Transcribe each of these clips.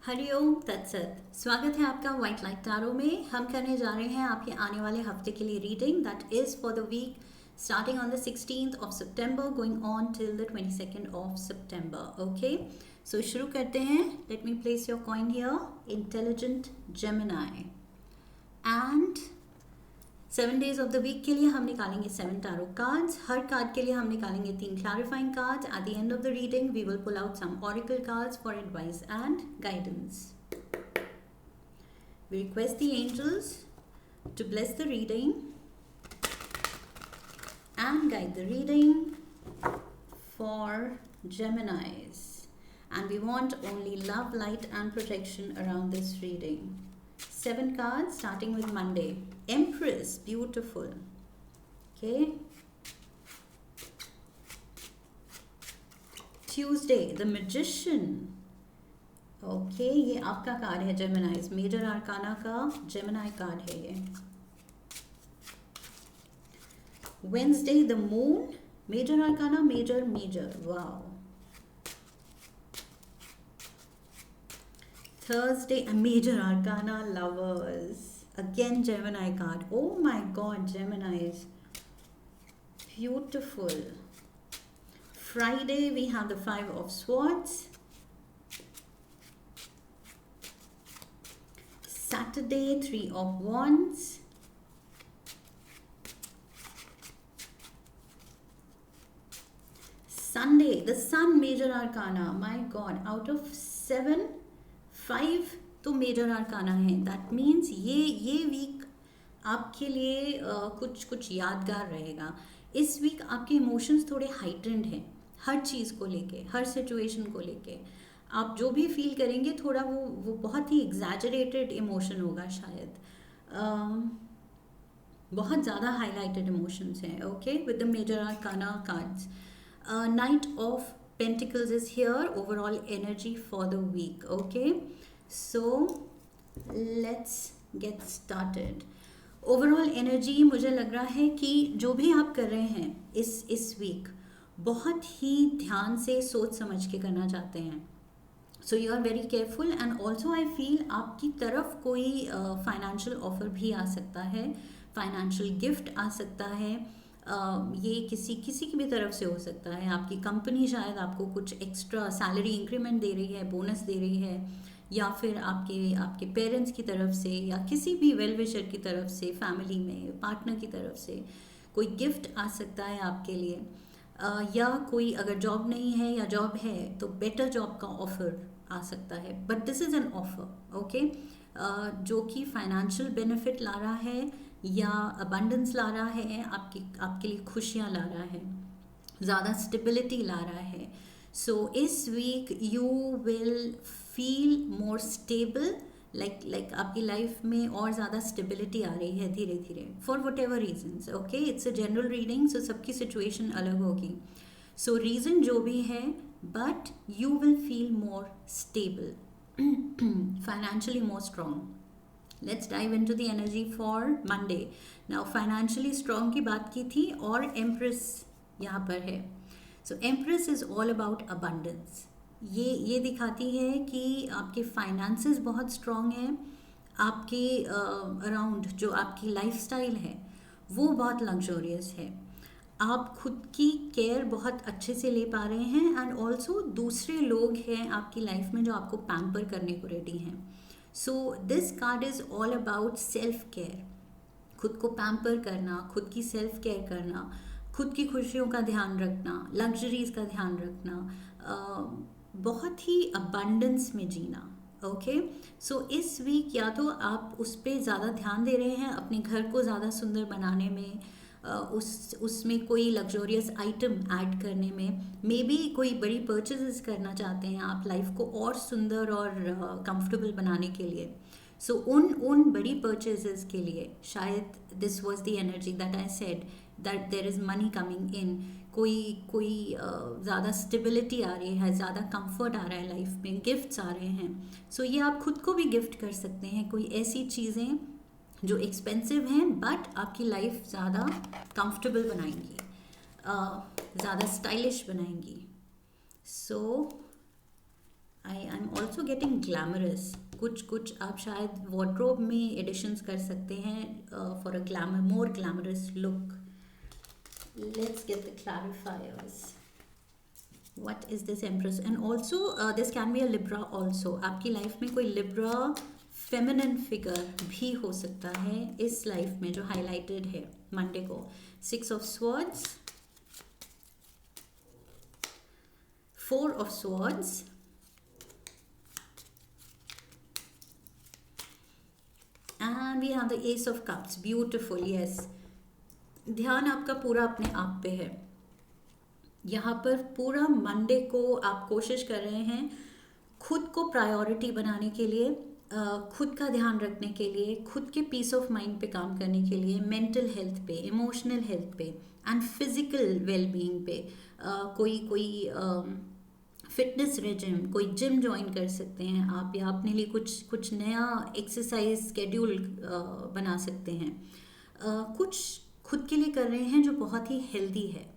हरिओम तत्सत। स्वागत है आपका व्हाइट लाइट टैरो में। हम करने जा रहे हैं आपके आने वाले हफ्ते के लिए reading that is for the week starting on the 16th of September going on till the 22nd of September। Okay, so शुरू करते हैं। Let me place your coin here. Intelligent Gemini and 7 days of the week के लिए हम निकालेंगे 7 tarot cards. हर card के लिए हम निकालेंगे 3 clarifying cards. At the end of the reading we will pull out some oracle cards for advice and guidance. We request the angels to bless the reading and guide the reading for Geminis. And we want only love, light and protection around this reading. 7 cards starting with Monday. Empress, beautiful. Okay. Tuesday, the Magician. Okay, ये आपका card है जेमिनाइज। Major arcana का Gemini card है ये। Wednesday the moon, major arcana major major, wow. Thursday major arcana lovers, again Gemini card. Oh my god, Gemini's beautiful. Friday we have the 5 of swords. Saturday 3 of wands. Sunday the sun, major arcana. My god, out of 7 5 तो major आर्काना है। That means ये week आपके लिए कुछ यादगार रहेगा। इस week आपके इमोशंस थोड़े हाइटेंड हैं, हर चीज़ को लेके, हर सिचुएशन को लेके। आप जो भी फील करेंगे थोड़ा वो बहुत ही एग्जैजरेटेड इमोशन होगा शायद। बहुत ज़्यादा हाईलाइटेड इमोशंस हैं। Okay, with the major arcana cards. Knight of pentacles is here. Overall energy for the week. Okay, so let's get started. Overall energy मुझे लग रहा है कि जो भी आप कर रहे हैं इस वीक बहुत ही ध्यान से सोच समझ के करना चाहते हैं। So you are very careful and also I feel आपकी तरफ कोई फाइनेंशियल ऑफर भी आ सकता है, फाइनेंशियल गिफ्ट आ सकता है। ये किसी की भी तरफ से हो सकता है। आपकी कंपनी शायद आपको कुछ एक्स्ट्रा सैलरी इंक्रीमेंट दे रही है, बोनस दे रही है, या फिर आपके पेरेंट्स की तरफ से या किसी भी वेल विशर की तरफ से, फैमिली में पार्टनर की तरफ से कोई गिफ्ट आ सकता है आपके लिए। या कोई अगर जॉब नहीं है या जॉब है तो बेटर जॉब का ऑफर आ सकता है। But this is an offer, okay, जो कि फाइनेंशियल बेनिफिट ला रहा है या अबंडेंस ला रहा है, आपके लिए खुशियाँ ला रहा है, ज़्यादा स्टेबिलिटी ला रहा है। सो इस week you will feel more stable, like आपकी लाइफ में और ज़्यादा स्टेबिलिटी आ रही है धीरे धीरे, for whatever reasons. Okay, it's a general reading, so सबकी सिचुएशन अलग होगी। सो रीज़न जो भी है, but you will feel more stable, financially more strong. Let's dive into the energy for Monday. Now financially strong की बात की थी और एम्प्रेस यहाँ पर है। सो empress is all about abundance. ये दिखाती है कि आपके फाइनेंसेस बहुत स्ट्रॉन्ग हैं, आपके अराउंड जो आपकी लाइफस्टाइल है वो बहुत लग्जोरियस है, आप खुद की केयर बहुत अच्छे से ले पा रहे हैं एंड ऑल्सो दूसरे लोग हैं आपकी लाइफ में जो आपको पैम्पर करने को रेडी हैं। So this card is all about self care, खुद को पैम्पर करना, खुद की सेल्फ केयर करना, खुद की खुशियों का ध्यान रखना, लग्जरीज़ का ध्यान रखना, बहुत ही अबंडेंस में जीना। ओके, सो इस वीक या तो आप उस पर ज़्यादा ध्यान दे रहे हैं, अपने घर को ज़्यादा सुंदर बनाने में, उसमें कोई लग्जोरियस आइटम ऐड करने में, मे बी कोई बड़ी परचेजेस करना चाहते हैं आप लाइफ को और सुंदर और कंफर्टेबल बनाने के लिए। सो उन बड़ी परचेजेस के लिए शायद this was the energy that I said that there is money coming in. कोई ज़्यादा स्टेबिलिटी आ रही है, ज़्यादा कंफर्ट आ रहा है लाइफ में, गिफ्ट्स आ रहे हैं। सो ये आप खुद को भी गिफ्ट कर सकते हैं, कोई ऐसी चीज़ें जो एक्सपेंसिव हैं बट आपकी लाइफ ज़्यादा कंफर्टेबल बनाएंगी, ज़्यादा स्टाइलिश बनाएंगी। सो I'm ऑल्सो गेटिंग ग्लैमरस. कुछ कुछ आप शायद वार्डरोब में एडिशंस कर सकते हैं for a glamour, more glamorous look. Let's get the clarifiers. What is this Empress? And also this can be a Libra also. आपकी लाइफ में कोई लिब्रा फेमिनिन फिगर भी हो सकता है इस लाइफ में जो हाईलाइटेड है मंडे को. 6 of Swords, 4 of Swords, and we have the Ace of Cups. Beautiful. Yes, ध्यान आपका पूरा अपने आप पे है यहाँ पर. पूरा मंडे को आप कोशिश कर रहे हैं खुद को प्रायोरिटी बनाने के लिए, खुद का ध्यान रखने के लिए, खुद के पीस ऑफ माइंड पे काम करने के लिए, मेंटल हेल्थ पे, इमोशनल हेल्थ पे एंड फिजिकल वेलबींग पे. कोई कोई फिटनेस रेजिम, कोई जिम ज्वाइन कर सकते हैं आप, या अपने लिए कुछ कुछ नया एक्सरसाइज स्केड्यूल बना सकते हैं. कुछ खुद के लिए कर रहे हैं जो बहुत ही हेल्दी है.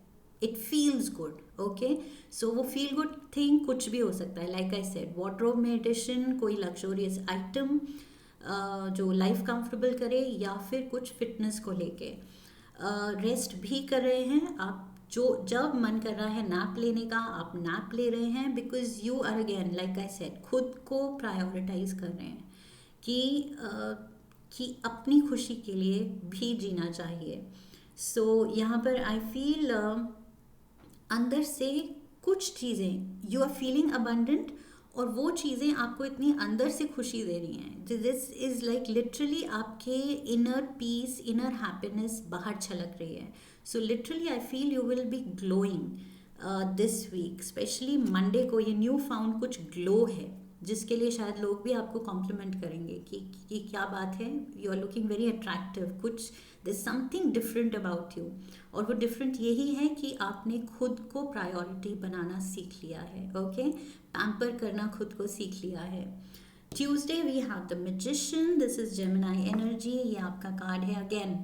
It feels good. ओके, सो वो फील गुड थिंग कुछ भी हो सकता है. लाइक आई सेड, वार्डरोब में एडिशन, कोई लग्जोरियस आइटम जो लाइफ कंफर्टेबल करे, या फिर कुछ फिटनेस को लेके. रेस्ट भी कर रहे हैं आप. जो जब मन कर रहा है नैप लेने का, आप नैप ले रहे हैं because you are again, like I said, खुद को प्रायोरिटाइज कर रहे हैं कि अपनी खुशी के लिए भी जीना चाहिए. सो यहाँ पर आई फील अंदर से कुछ चीज़ें यू आर फीलिंग अबंडेंट, और वो चीज़ें आपको इतनी अंदर से खुशी दे रही हैं. दिस इज़ लाइक लिटरली आपके इनर पीस, इनर हैप्पीनेस बाहर छलक रही है. So literally I feel you will be glowing this week. Specially Monday को ये न्यू फाउंड कुछ ग्लो है जिसके लिए शायद लोग भी आपको कॉम्प्लीमेंट करेंगे कि क्या बात है, you are looking very attractive. कुछ this something different about you. और वो डिफरेंट यही है कि आपने खुद को प्रायोरिटी बनाना सीख लिया है. ओके, पैम्पर करना खुद को सीख लिया है. Tuesday we have the magician. This is Gemini energy. ये आपका कार्ड है. अगेन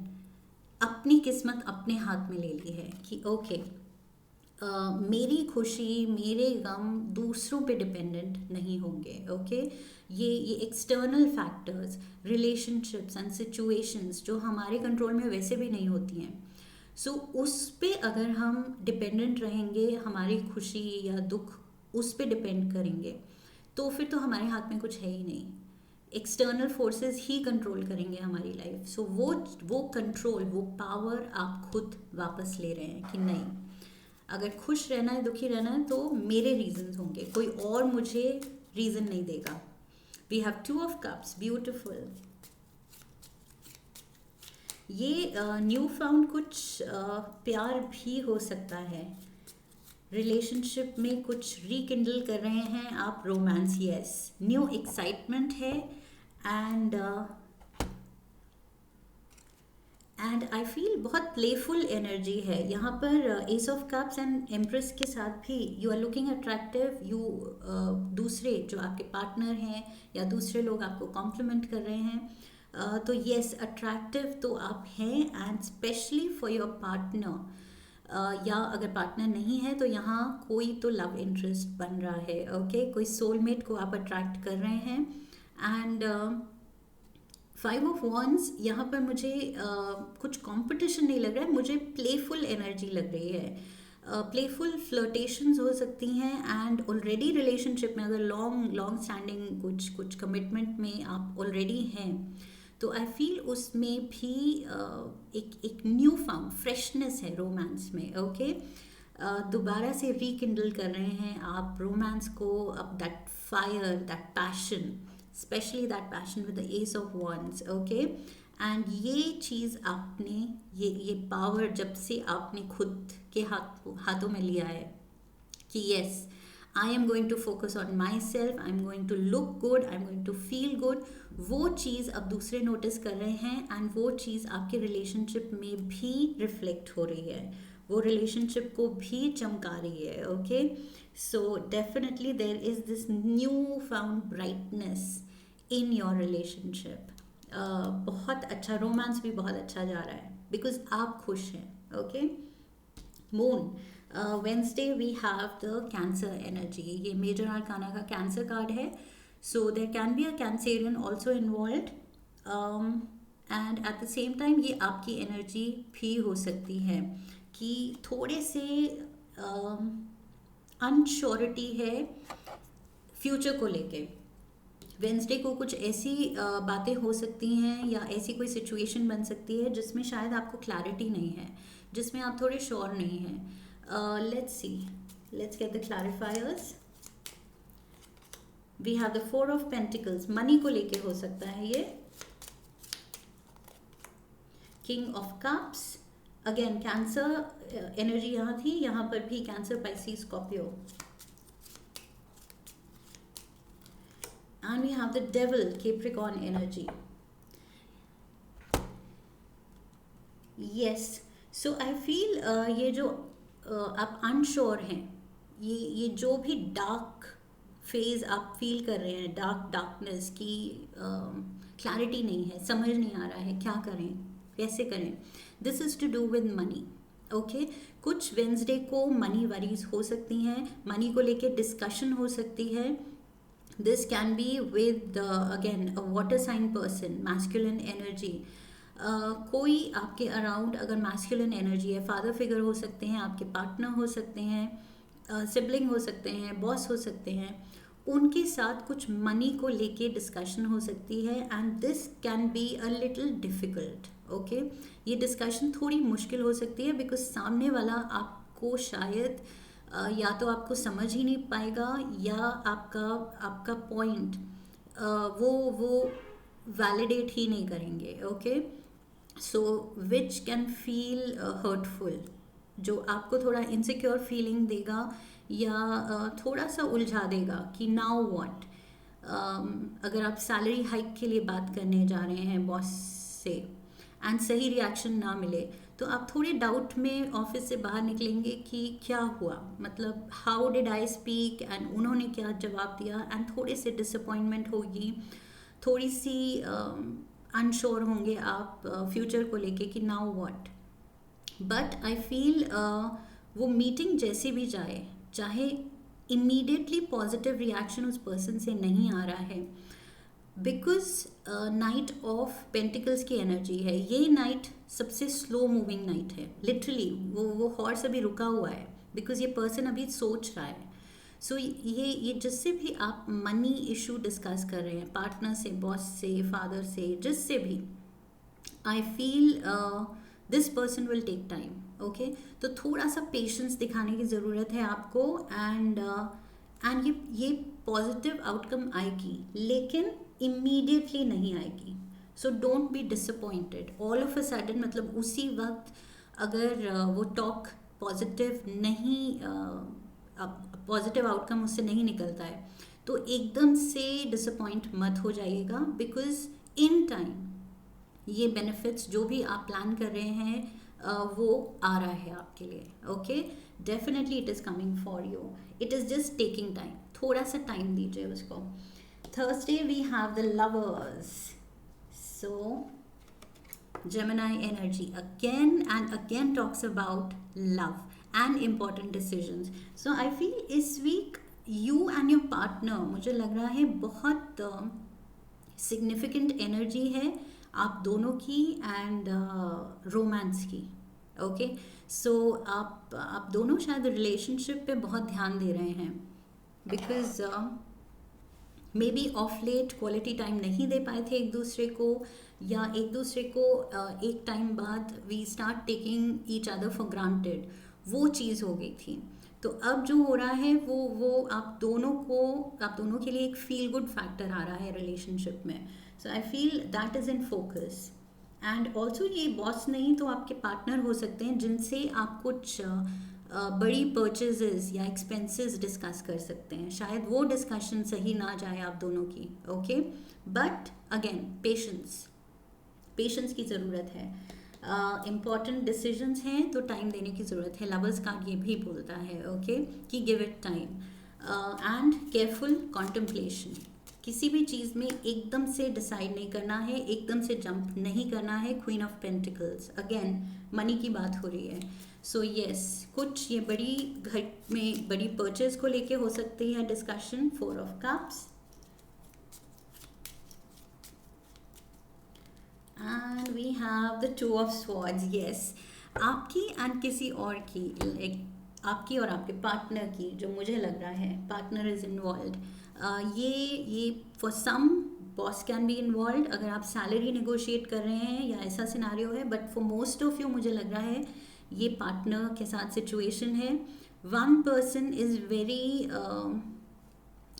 अपनी किस्मत अपने हाथ में ले ली है कि ओके, मेरी खुशी, मेरे गम दूसरों पे डिपेंडेंट नहीं होंगे. ओके, ये external factors, relationships and situations जो हमारे कंट्रोल में वैसे भी नहीं होती हैं, सो उस पे अगर हम डिपेंडेंट रहेंगे, हमारी खुशी या दुख उस पे डिपेंड करेंगे, तो फिर तो हमारे हाथ में कुछ है ही नहीं. एक्सटर्नल फोर्सेस ही कंट्रोल करेंगे हमारी लाइफ. सो वो कंट्रोल, वो पावर आप खुद वापस ले रहे हैं कि नहीं, अगर खुश रहना है, दुखी रहना है, तो मेरे रीजंस होंगे, कोई और मुझे रीजन नहीं देगा. We have 2 of Cups. Beautiful. ये न्यू फाउंड कुछ प्यार भी हो सकता है. रिलेशनशिप में कुछ रिकिंडल कर रहे हैं आप. रोमांस, यस, न्यू एक्साइटमेंट है. एंड आई फील बहुत प्लेफुल एनर्जी है यहाँ पर. Ace of cups and empress के साथ भी you are looking attractive. You दूसरे जो आपके पार्टनर हैं या दूसरे लोग आपको कॉम्प्लीमेंट कर रहे हैं, तो येस, अट्रैक्टिव तो आप हैं. And specially for your partner, या अगर पार्टनर नहीं है तो यहाँ कोई तो लव इंटरेस्ट बन रहा है. ओके, कोई सोलमेट को आप अट्रैक्ट कर रहे हैं. एंड 5 of Wands, यहाँ पर मुझे कुछ कंपटीशन नहीं लग रहा है, मुझे प्लेफुल एनर्जी लग रही है. प्लेफुल फ्लर्टेशंस हो सकती हैं. एंड ऑलरेडी रिलेशनशिप में अगर लॉन्ग स्टैंडिंग कुछ कमिटमेंट में आप ऑलरेडी हैं, तो आई फील उसमें भी एक न्यू फाउंड फ्रेशनेस है रोमांस में. ओके, दोबारा से रिकिंडल कर रहे हैं आप रोमांस को. अब that fire, that passion, especially that passion with the Ace of Wands. okay, and ये चीज़ आपने, ये पावर जब से आपने खुद के हाथों में लिया है कि yes, I am going to focus on myself, I am going to look good, I am going to feel good, वो चीज़ अब दूसरे नोटिस कर रहे हैं. एंड वो चीज़ आपके रिलेशनशिप में भी रिफ्लेक्ट हो रही है, वो रिलेशनशिप को भी चमका रही है. Okay, so definitely there is this newfound brightness in your relationship. बहुत अच्छा, रोमांस भी बहुत अच्छा जा रहा है बिकॉज आप खुश हैं. Okay, moon, Wednesday we have the Cancer energy, ये मेजर आर्काना का कैंसर कार्ड है. So there can be a Cancerian also involve, and at the same time ये आपकी एनर्जी भी हो सकती है कि थोड़े से अनश्योरिटी है फ्यूचर को लेके. वेंसडे को कुछ ऐसी बातें हो सकती हैं या ऐसी कोई सिचुएशन बन सकती है जिसमें शायद आपको क्लैरिटी नहीं है, जिसमें आप थोड़े श्योर नहीं हैं. Let's see, let's get the clarifiers. We have the 4 of pentacles, money को लेके हो सकता है ये. King of cups, again Cancer energy यहाँ थी, यहाँ पर भी Cancer, Pisces, Scorpio. And we have the devil, Capricorn energy. Yes, so I feel ये जो आप अनश्योर हैं, ये जो भी डार्क फेज आप फील कर रहे हैं, डार्कनेस की क्लैरिटी नहीं है, समझ नहीं आ रहा है क्या करें, कैसे करें. This is to do with money. Okay, कुछ वेंसडे को मनी वरीज हो सकती हैं, मनी को लेके डिस्कशन हो सकती है. This can be with again a water sign person, masculine energy. कोई आपके अराउंड अगर masculine energy है, फादर फिगर हो सकते हैं, आपके पार्टनर हो सकते हैं, सिबलिंग हो सकते हैं, बॉस हो सकते हैं, उनके साथ कुछ मनी को लेके डिस्कशन हो सकती है. And this can be a little difficult. Okay, ये डिस्कशन थोड़ी मुश्किल हो सकती है बिकॉज सामने वाला आपको शायद या तो आपको समझ ही नहीं पाएगा या आपका पॉइंट वो वैलिडेट ही नहीं करेंगे. Okay, so which can feel hurtful, जो आपको थोड़ा इनसिक्योर फीलिंग देगा या थोड़ा सा उलझा देगा कि नाउ व्हाट. अगर आप सैलरी हाइक के लिए बात करने जा रहे हैं बॉस से एंड सही रिएक्शन ना मिले तो आप थोड़े डाउट में ऑफिस से बाहर निकलेंगे कि क्या हुआ, मतलब how did I speak and उन्होंने क्या जवाब दिया. एंड थोड़े से डिसअपॉइंटमेंट होगी, थोड़ी सी अनश्योर होंगे आप फ्यूचर को लेके कि now what. But I feel वो मीटिंग जैसे भी जाए, चाहे इमीडिएटली पॉजिटिव रिएक्शन उस पर्सन से नहीं आ रहा है, बिकॉज नाइट ऑफ पेंटिकल्स की एनर्जी है. ये नाइट सबसे स्लो मूविंग नाइट है, लिटरली वो हॉर्स अभी रुका हुआ है बिकॉज ये पर्सन अभी सोच रहा है. सो ये जिससे भी आप मनी इशू डिस्कस कर रहे हैं, पार्टनर से, बॉस से, फादर से, जिससे भी, I feel this person will take time. Okay, तो थोड़ा सा पेशेंस दिखाने की ज़रूरत है आपको. एंड ये पॉजिटिव आउटकम आएगी लेकिन इमीडिएटली नहीं आएगी. So don't be disappointed all of a sudden, मतलब उसी वक्त अगर वो टॉक पॉजिटिव नहीं, पॉजिटिव आउटकम उससे नहीं निकलता है तो एकदम से डिसअपॉइंट मत हो जाइएगा, बिकॉज इन टाइम ये बेनिफिट्स जो भी आप प्लान कर रहे हैं वो आ रहा है आपके लिए. Okay, definitely it is coming for you, it is just taking time, थोड़ा सा टाइम दीजिए उसको. Thursday we have the lovers. So Gemini energy again and again talks about love and important decisions. So I feel इस week you and your partner, मुझे लग रहा है बहुत significant energy है आप दोनों की and romance की. ओके, सो आप दोनों शायद रिलेशनशिप पे बहुत ध्यान दे रहे हैं because maybe of late quality time नहीं दे पाए थे एक दूसरे को, या एक दूसरे को एक टाइम बाद we start taking each other for granted, वो चीज़ हो गई थी. तो अब जो हो रहा है वो आप दोनों के लिए एक फील गुड फैक्टर आ रहा है रिलेशनशिप में. So I feel that is in focus. And also ये बॉस नहीं तो आपके पार्टनर हो सकते हैं जिनसे आप कुछ बड़ी परचेजेस या एक्सपेंसेस डिस्कस कर सकते हैं. शायद वो डिस्कशन सही ना जाए आप दोनों की. ओके, बट अगेन पेशेंस की ज़रूरत है. इम्पॉर्टेंट डिसीजंस हैं तो टाइम देने की ज़रूरत है. लवर्स कार्ड ये भी बोलता है ओके कि give it time and careful contemplation. किसी भी चीज़ में एकदम से डिसाइड नहीं करना है, एकदम से जंप नहीं करना है। Queen of pentacles, again money की बात हो रही है। सो यस, कुछ ये बड़ी घर में बड़ी परचेज को लेके हो सकती है discussion. 4 of cups and we have the 2 of swords. Yes, आपकी एंड किसी और की, लाइक आपकी और आपके पार्टनर की, जो मुझे लग रहा है पार्टनर इज इन्वॉल्व। ये for some boss can be involve अगर आप सैलरी नेगोशिएट कर रहे हैं या ऐसा सिनारियो है, but for most of you मुझे लग रहा है ये पार्टनर के साथ सिचुएशन है। One person is very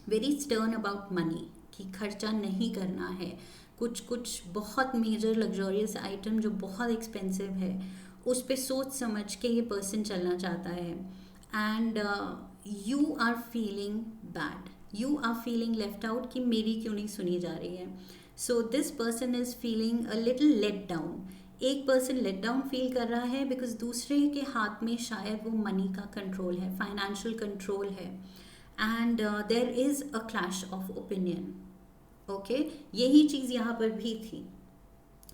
very stern about money, कि खर्चा नहीं करना है। कुछ कुछ बहुत मेजर लग्जरियस आइटम जो बहुत एक्सपेंसिव है, उस पर सोच समझ के ये पर्सन चलना चाहता है। And you are feeling bad, you are feeling left out, कि मेरी क्यों नहीं सुनी जा रही है। So this person is feeling a little let down. एक पर्सन लेट डाउन फील कर रहा है बिकॉज दूसरे के हाथ में शायद वो मनी का कंट्रोल है, फाइनेंशियल कंट्रोल है। And there is a clash of opinion. Okay, यही चीज़ यहाँ पर भी थी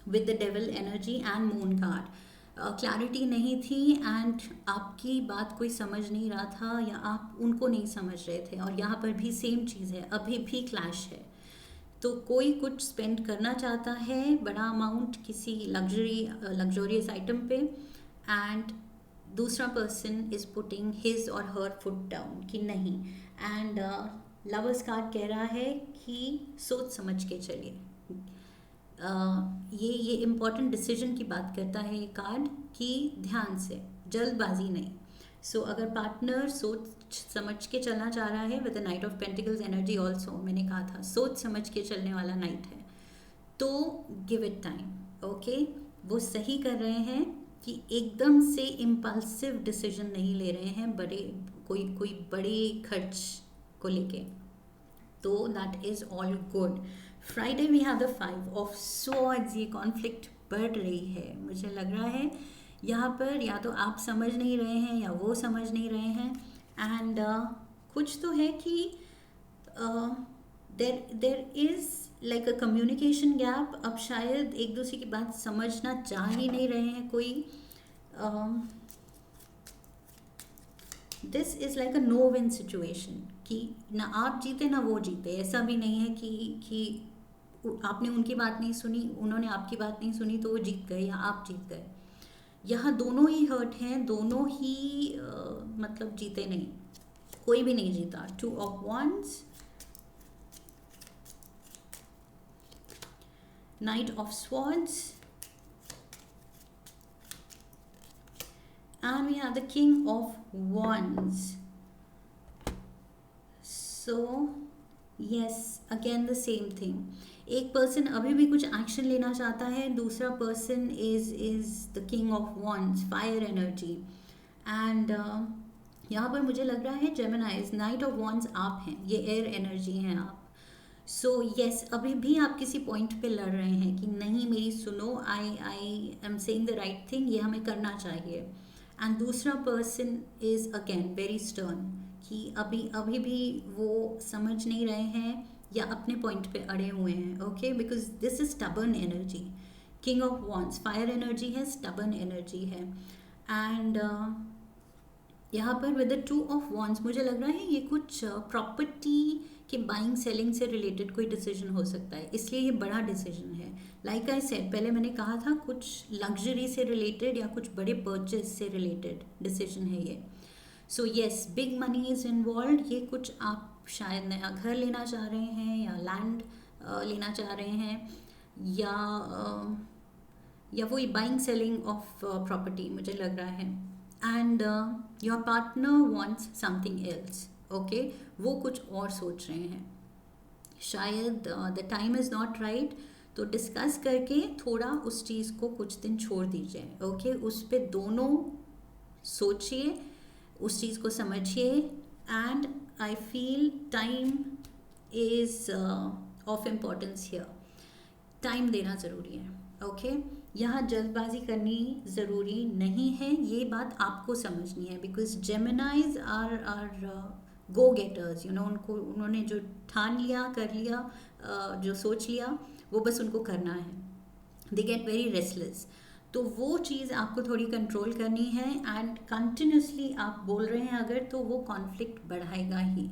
with the devil energy and moon card. Clarity नहीं थी एंड आपकी बात कोई समझ नहीं रहा था या आप उनको नहीं समझ रहे थे। और यहाँ पर भी सेम चीज़ है, अभी भी क्लैश है। तो कोई कुछ स्पेंड करना चाहता है बड़ा अमाउंट किसी लग्जरियस आइटम पे, एंड दूसरा पर्सन इज पुटिंग हिज और हर फुट डाउन कि नहीं। एंड लवर्स कार्ड कह रहा है कि सोच समझ के चलिए। ये इम्पॉर्टेंट डिसीजन की बात करता है ये कार्ड, कि ध्यान से, जल्दबाजी नहीं। सो अगर पार्टनर सोच समझ के चलना चाह रहा है, with the night of pentacles energy also, मैंने कहा था सोच समझ के चलने वाला नाइट है, तो गिव इट टाइम। ओके, वो सही कर रहे हैं कि एकदम से इम्पल्सिव डिसीजन नहीं ले रहे हैं बड़े कोई बड़े खर्च को लेके, तो that is all good. Friday we have the 5 of swords. ये कॉन्फ्लिक्ट बढ़ रही है, मुझे लग रहा है यहाँ पर या तो आप समझ नहीं रहे हैं या वो समझ नहीं रहे हैं। एंड कुछ तो है कि there is like a communication gap. अब शायद एक दूसरे की बात समझना चाह ही नहीं रहे हैं कोई। This is like a no win situation, कि ना आप जीते ना वो जीते। ऐसा भी नहीं है कि आपने उनकी बात नहीं सुनी, उन्होंने आपकी बात नहीं सुनी, तो वो जीत गए या आप जीत गए। यहाँ दोनों ही हर्ट हैं, दोनों ही मतलब जीते नहीं, कोई भी नहीं जीता। 2 of wands, Knight of Swords, and we have the King of Wands. So yes, again the same thing. एक पर्सन अभी भी कुछ एक्शन लेना चाहता है, दूसरा person is the king of wands, fire energy. And यहाँ पर मुझे लग रहा है जेमिनाइज, नाइट ऑफ वॉन्ड्स आप हैं, ये एयर एनर्जी हैं आप। सो यस, अभी भी आप किसी पॉइंट पे लड़ रहे हैं कि नहीं मेरी सुनो, I am saying the right thing, ये हमें करना चाहिए। एंड दूसरा person is again very stern, कि अभी भी वो समझ नहीं रहे हैं या अपने पॉइंट पे अड़े हुए हैं। Okay, because this is stubborn energy. King of wands fire energy है, स्टबर्न एनर्जी है। एंड यहाँ पर विद द 2 ऑफ वॉन्ड्स मुझे लग रहा है ये कुछ प्रॉपर्टी के बाइंग सेलिंग से रिलेटेड कोई डिसीजन हो सकता है, इसलिए ये बड़ा डिसीजन है। लाइक आई सेड, पहले मैंने कहा था कुछ लग्जरी से रिलेटेड या कुछ बड़े परचेज से रिलेटेड डिसीजन है ये। So yes, big money is involve. ये कुछ आप शायद नया घर लेना चाह रहे हैं या लैंड लेना चाह रहे हैं, या वही बाइंग सेलिंग ऑफ प्रॉपर्टी मुझे लग रहा है। And your partner wants something else. Okay, वो कुछ और सोच रहे हैं, शायद the time is not right. तो डिस्कस करके थोड़ा उस चीज़ को कुछ दिन छोड़ दीजिए। ओके, उस पर दोनों सोचिए, उस चीज़ को समझिए। And I feel time is of importance here, time देना ज़रूरी है। ओके, यहाँ जल्दबाजी करनी ज़रूरी नहीं है, ये बात आपको समझनी है। Because Geminis are go getters, उनको, उन्होंने जो ठान लिया, कर लिया, जो सोच लिया, वो बस उनको करना है. They get very restless. तो वो चीज़ आपको थोड़ी कंट्रोल करनी है. एंड कंटिन्यूसली आप बोल रहे हैं अगर, तो वो कॉन्फ्लिक्ट बढ़ाएगा ही.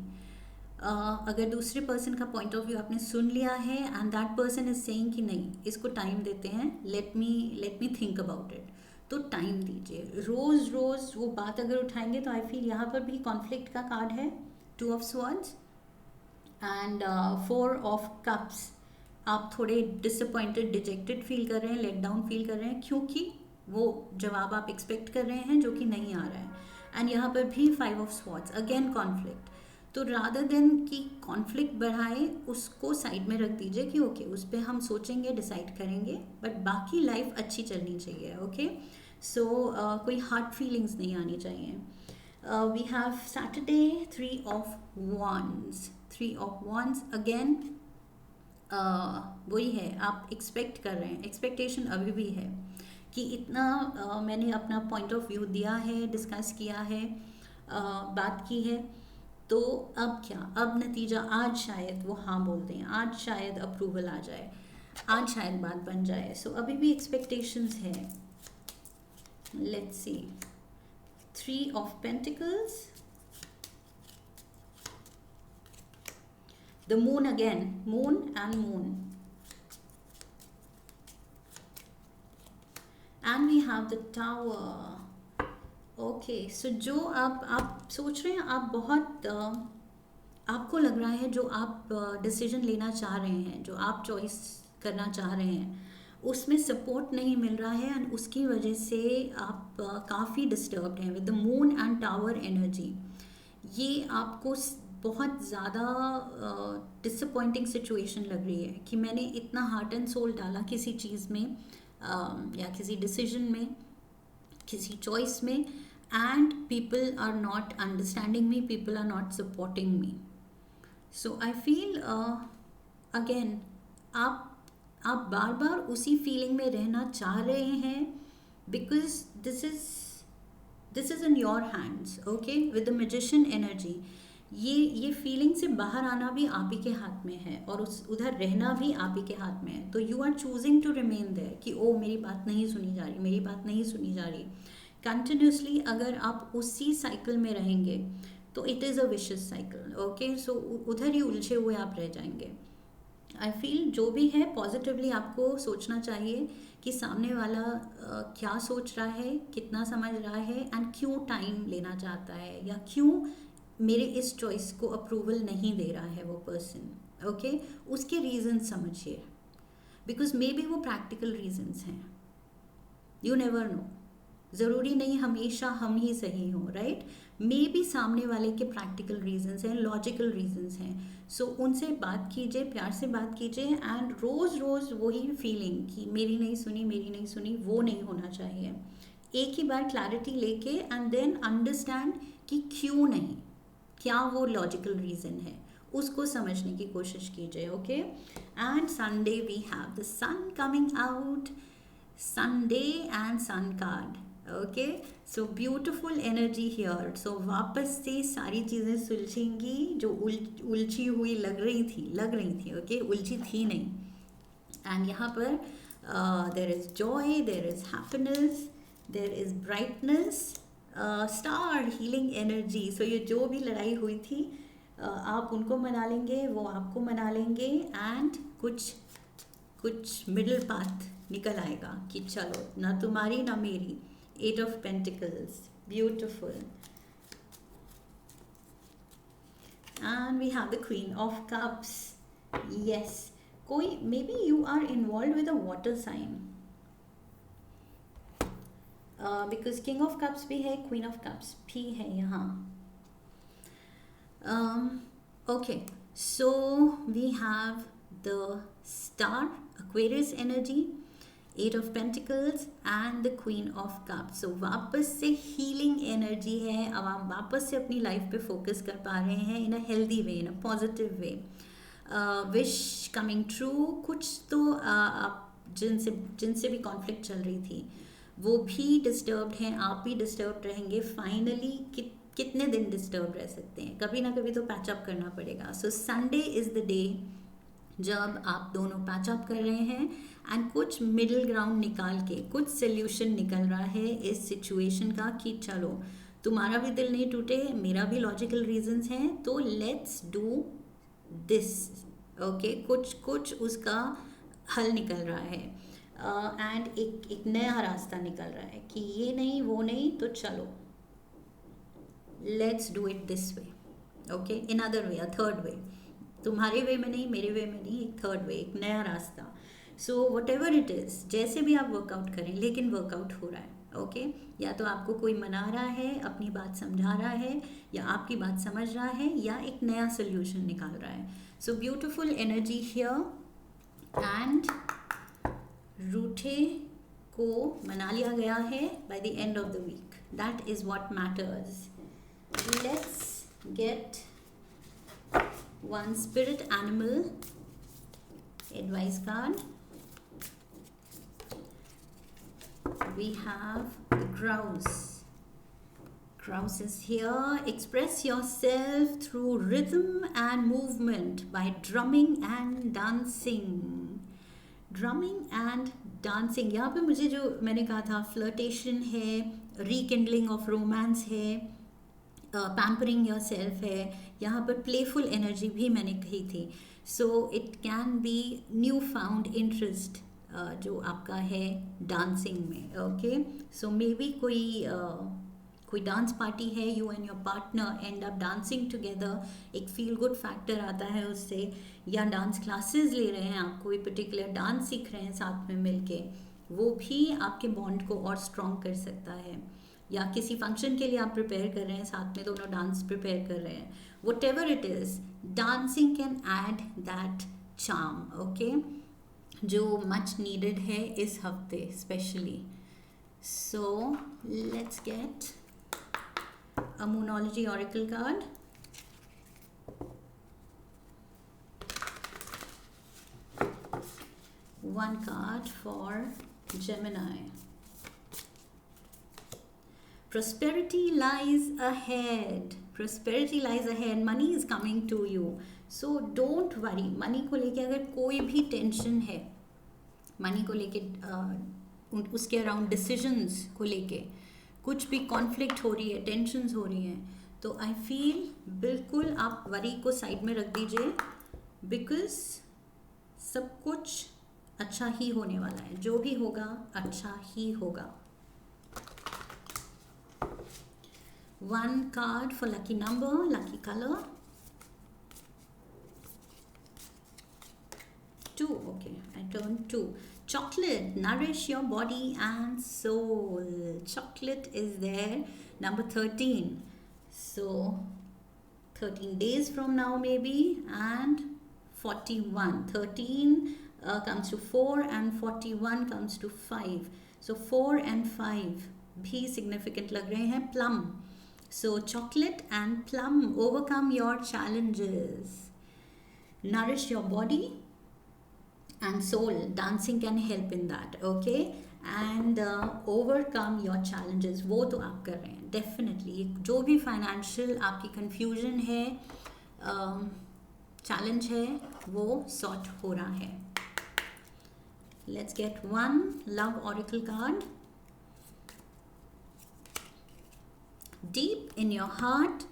अगर दूसरे पर्सन का पॉइंट ऑफ व्यू आपने सुन लिया है and that person is saying कि नहीं, इसको टाइम देते हैं, let me think about it, तो टाइम दीजिए. रोज़ रोज़ वो बात अगर उठाएंगे तो आई फील यहाँ पर भी कॉन्फ्लिक्ट का कार्ड है, 2 of swords and 4 of cups. आप थोड़े डिसअपॉइंटेड, डिजेक्टेड फील कर रहे हैं, लेट डाउन फील कर रहे हैं, क्योंकि वो जवाब आप एक्सपेक्ट कर रहे हैं जो कि नहीं आ रहा है. एंड यहाँ पर भी 5 ऑफ स्वॉर्ड्स, अगेन कॉन्फ्लिक्ट. तो रादर देन कि कॉन्फ्लिक्ट बढ़ाए, उसको साइड में रख दीजिए कि ओके, उस पर हम सोचेंगे, डिसाइड करेंगे, बट बाकी लाइफ अच्छी चलनी चाहिए. ओके, सो कोई हार्ड फीलिंग्स नहीं आनी चाहिए. We have Saturday, 3 of wands. 3 of wands again वही है, आप एक्सपेक्ट कर रहे हैं, एक्सपेक्टेशन अभी भी है कि इतना मैंने अपना पॉइंट ऑफ व्यू दिया है, डिस्कस किया है, बात की है, तो अब क्या, अब नतीजा, आज शायद वो हाँ बोल दें, आज शायद अप्रूवल आ जाए, आज शायद बात बन जाए. सो अभी भी एक्सपेक्टेशंस है. Let's see. 3 of pentacles, the moon again, moon and moon, and we have the tower. Okay, so जो आप सोच रहे हैं, आप बहुत आपको लग रहा है जो आप डिसीजन लेना चाह रहे हैं, जो आप चॉइस करना चाह रहे हैं, उसमें सपोर्ट नहीं मिल रहा है एंड उसकी वजह से आप काफ़ी डिस्टर्ब्ड हैं with the moon and tower energy. ये आपको बहुत ज़्यादा डिसअपॉइंटिंग सिचुएशन लग रही है कि मैंने इतना हार्ट एंड सोल डाला किसी चीज़ में, या किसी डिसीजन में, किसी चॉइस में, and people are not understanding me, people are not supporting me. So I feel again आप बार बार उसी फीलिंग में रहना चाह रहे हैं, because this is in your hands. Okay, with the magician energy, ये फीलिंग से बाहर आना भी आप ही के हाथ में है और उधर रहना भी आप ही के हाथ में है. तो you are choosing to remain there कि ओ मेरी बात नहीं सुनी जा रही, मेरी बात नहीं सुनी जा रही. कंटिन्यूसली अगर आप उसी साइकिल में रहेंगे तो it is a vicious cycle. Okay, so उधर ही उलझे हुए आप रह जाएंगे. आई फील जो भी है पॉजिटिवली आपको सोचना चाहिए कि सामने वाला क्या सोच रहा है, कितना समझ रहा है, एंड क्यों टाइम लेना चाहता है, या क्यों मेरे इस चॉइस को अप्रूवल नहीं दे रहा है वो पर्सन. ओके, उसके रीज़न समझिए, बिकॉज मे बी वो प्रैक्टिकल रीजंस हैं. यू नेवर नो, ज़रूरी नहीं हमेशा हम ही सही हों, राइट. मे बी सामने वाले के प्रैक्टिकल रीजंस हैं, लॉजिकल रीजंस हैं. सो उनसे बात कीजिए, प्यार से बात कीजिए, एंड रोज़ रोज़ वही फीलिंग कि मेरी नहीं सुनी, मेरी नहीं सुनी, वो नहीं होना चाहिए. एक ही बार क्लैरिटी लेके एंड देन अंडरस्टैंड कि क्यों नहीं, क्या वो लॉजिकल रीज़न है, उसको समझने की कोशिश कीजिए. Okay, and Sunday we have the sun coming out, Sunday and sun card. Okay, so beautiful energy here. So वापस से सारी चीज़ें सुलझेंगी जो उलझी हुई लग रही थी. ओके, उलझी थी नहीं. एंड यहाँ पर there is joy, there is happiness, there is brightness, star healing energy. So ये जो भी लड़ाई हुई थी, आप उनको मना लेंगे, वो आपको मना लेंगे, एंड कुछ मिडिल पाथ निकल आएगा कि चलो ना तुम्हारी ना मेरी. 8 of pentacles, beautiful. And we have the queen of cups. Yes, कोई may be you are involve with a water sign, because king of cups भी है, क्वीन ऑफ कप्स भी है यहाँ. Okay, so we have the star, Aquarius energy, 8 of Pentacles and the Queen of Cups. So वापस से healing energy है. अब आप वापस से अपनी लाइफ पे फोकस कर पा रहे हैं in a healthy way, in a positive way. Wish coming true. कुछ तो आप जिनसे भी कॉन्फ्लिक्ट चल रही थी वो भी डिस्टर्ब्ड हैं, आप भी डिस्टर्ब्ड रहेंगे. फाइनली कितने दिन डिस्टर्ब रह सकते हैं, कभी ना कभी तो पैचअप करना पड़ेगा. So Sunday is the day जब आप दोनों पैचअप कर रहे हैं एंड कुछ मिडिल ग्राउंड निकाल के कुछ सोल्यूशन निकल रहा है इस सिचुएशन का कि चलो तुम्हारा भी दिल नहीं टूटे, मेरा भी लॉजिकल रीजंस हैं, तो लेट्स डू दिस. ओके, कुछ उसका हल निकल रहा है एंड एक नया रास्ता निकल रहा है कि ये नहीं वो नहीं, तो चलो let's do it this way. Okay, in other way, a third way, तुम्हारे वे में नहीं, मेरे वे में नहीं, एक थर्ड वे, एक नया रास्ता. So what ever it is, जैसे भी आप वर्कआउट करें, लेकिन वर्कआउट हो रहा है. ओके, या तो आपको कोई मना रहा है, अपनी बात समझा रहा है, या आपकी बात समझ रहा है, या एक नया सोल्यूशन निकाल रहा है. So beautiful energy here and रूठे को मना लिया गया है by the end of the week. That is what matters. Let's get one spirit animal advice card. We have the grouse. Grouse is here. Express yourself through rhythm and movement by drumming and dancing. Drumming and dancing. यहाँ पे मुझे जो मैंने कहा था flirtation है, rekindling of romance है, pampering your self है, यहाँ पर प्लेफुल एनर्जी भी मैंने कही थी. So it can be new found interest जो आपका है डांसिंग में. ओके, सो मे बी कोई डांस पार्टी है, you and your partner and up dancing together, एक फील गुड फैक्टर आता है उससे, या डांस क्लासेस ले रहे हैं आप, कोई पर्टिकुलर डांस सीख रहे हैं साथ में मिलके, वो भी आपके बॉन्ड को और स्ट्रॉन्ग कर सकता है. या किसी फंक्शन के लिए आप प्रिपेयर कर रहे हैं, साथ में दोनों डांस प्रिपेयर कर रहे हैं, whatever it is, dancing can add that charm. Okay, जो मच नीडेड है इस हफ्ते specially. So let's get a moonology oracle card. One card for Gemini. Prosperity lies ahead. Prosperity lies ahead. Money is coming to you. So don't worry. Money को लेके अगर कोई भी tension है, मनी को लेके उसके अराउंड डिसीजंस को लेके कुछ भी कॉन्फ्लिक्ट हो रही है, टेंशन्स हो रही हैं, तो आई फील बिल्कुल आप वरी को साइड में रख दीजिए, बिकॉज सब कुछ अच्छा ही होने वाला है. जो भी होगा अच्छा ही होगा. One card for lucky number, lucky color. 2. Okay, I turned 2. Chocolate, nourish your body and soul. Chocolate is there. Number 13. So 13 days from now maybe, and 41. 13 comes to 4 and 41 comes to 5. So 4 and 5 भी significant लग रहे हैं. Plum. So chocolate and plum, overcome your challenges. Nourish your body and soul. Dancing can help in that. Okay, and overcome your challenges. वो तो आप कर रहे हैं definitely. जो भी financial आपकी confusion है, challenge है, वो sort हो रहा है. Let's get one love oracle card. Deep in your heart,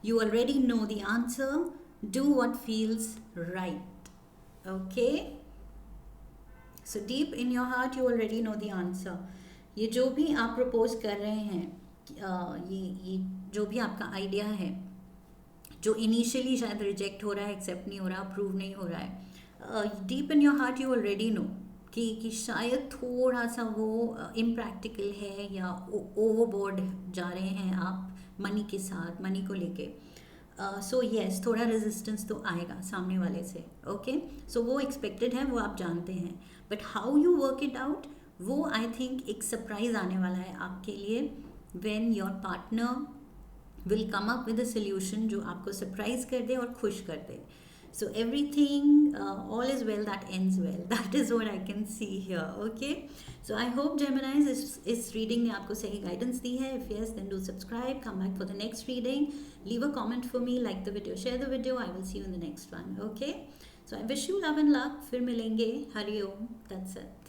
you already know the answer. Do what feels right. Okay? So deep in your heart, you already know the answer. ये जो भी आप propose कर रहे हैं, ये जो भी आपका आइडिया है, जो इनिशियली शायद रिजेक्ट हो रहा है, एक्सेप्ट नहीं हो रहा, अप्रूव नहीं हो रहा है, deep in your heart you already know कि शायद थोड़ा सा वो इम्प्रैक्टिकल है या ओवरबोर्ड जा रहे हैं आप मनी के साथ, मनी को लेके. सो येस, थोड़ा रेजिस्टेंस तो आएगा सामने वाले से. ओके, सो वो एक्सपेक्टेड है, वो आप जानते हैं, but how you work it out, वो आई थिंक एक सरप्राइज आने वाला है आपके लिए, when your partner will come up with a solution जो आपको सरप्राइज कर दे और खुश कर दे. So everything, all is well that ends well. That is what I can see here. Okay. So I hope Gemini is reading ने आपको सही guidance दी है. If yes, then do subscribe. Come back for the next reading. Leave a comment for me. Like the video. Share the video. I will see you in the next one. Okay. So I wish you love and luck. फिर मिलेंगे. Hari Om. That's it.